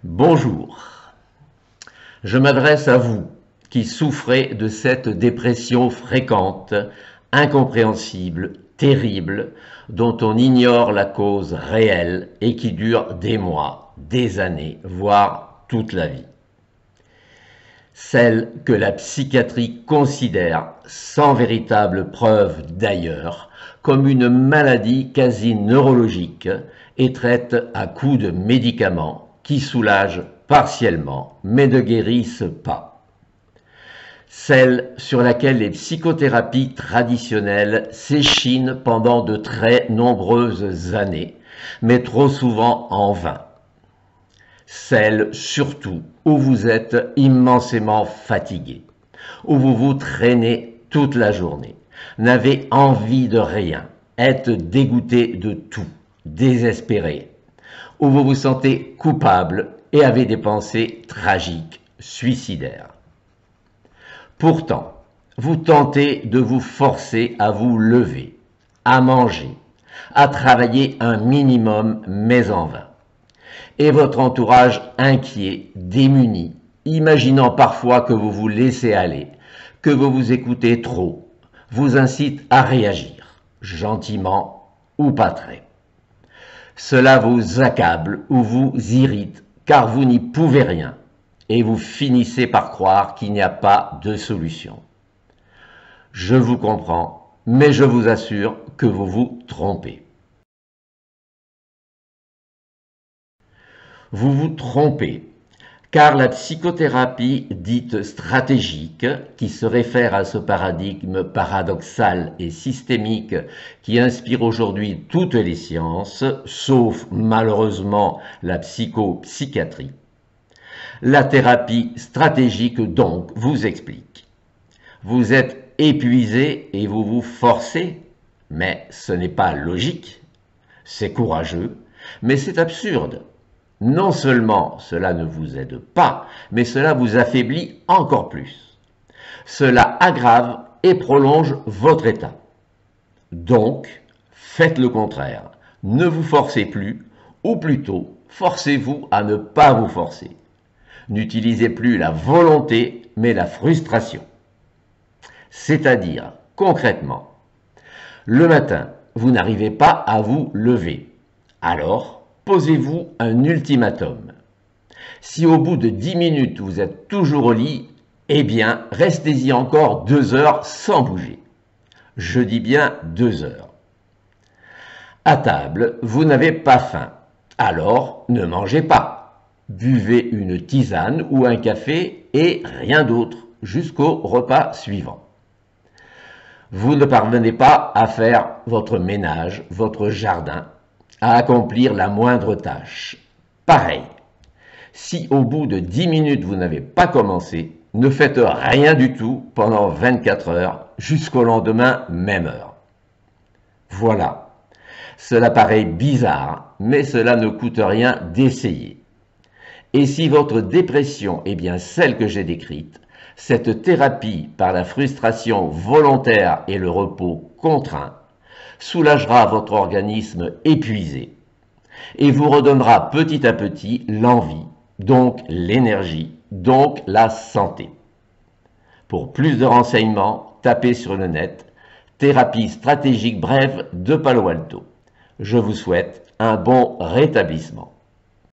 Bonjour, je m'adresse à vous qui souffrez de cette dépression fréquente, incompréhensible, terrible, dont on ignore la cause réelle et qui dure des mois, des années, voire toute la vie. Celle que la psychiatrie considère, sans véritable preuve d'ailleurs, comme une maladie quasi neurologique et traite à coups de médicaments qui soulagent partiellement mais ne guérissent pas. Celle sur laquelle les psychothérapies traditionnelles s'échinent pendant de très nombreuses années, mais trop souvent en vain. Celle surtout où vous êtes immensément fatigué, où vous vous traînez toute la journée, n'avez envie de rien, êtes dégoûté de tout, désespéré, où vous vous sentez coupable et avez des pensées tragiques, suicidaires. Pourtant, vous tentez de vous forcer à vous lever, à manger, à travailler un minimum, mais en vain. Et votre entourage inquiet, démuni, imaginant parfois que vous vous laissez aller, que vous vous écoutez trop, vous incite à réagir, gentiment ou pas très. Cela vous accable ou vous irrite, car vous n'y pouvez rien, et vous finissez par croire qu'il n'y a pas de solution. Je vous comprends, mais je vous assure que vous vous trompez. Vous vous trompez, car la psychothérapie dite stratégique, qui se réfère à ce paradigme paradoxal et systémique qui inspire aujourd'hui toutes les sciences, sauf malheureusement la psychopsychiatrie, la thérapie stratégique donc vous explique. Vous êtes épuisé et vous vous forcez, mais ce n'est pas logique, c'est courageux, mais c'est absurde. Non seulement cela ne vous aide pas, mais cela vous affaiblit encore plus. Cela aggrave et prolonge votre état. Donc, faites le contraire. Ne vous forcez plus, ou plutôt, forcez-vous à ne pas vous forcer. N'utilisez plus la volonté, mais la frustration. C'est-à-dire, concrètement, le matin, vous n'arrivez pas à vous lever. Alors, posez-vous un ultimatum. Si au bout de 10 minutes vous êtes toujours au lit, eh bien, restez-y encore 2 heures sans bouger. Je dis bien 2 heures. À table, vous n'avez pas faim. Alors, ne mangez pas. Buvez une tisane ou un café et rien d'autre jusqu'au repas suivant. Vous ne parvenez pas à faire votre ménage, votre jardin, à accomplir la moindre tâche. Pareil, si au bout de 10 minutes vous n'avez pas commencé, ne faites rien du tout pendant 24 heures jusqu'au lendemain, même heure. Voilà, cela paraît bizarre, mais cela ne coûte rien d'essayer. Et si votre dépression est bien celle que j'ai décrite, cette thérapie par la frustration volontaire et le repos contraint soulagera votre organisme épuisé et vous redonnera petit à petit l'envie, donc l'énergie, donc la santé. Pour plus de renseignements, tapez sur le net « Thérapie stratégique brève de Palo Alto ». Je vous souhaite un bon rétablissement.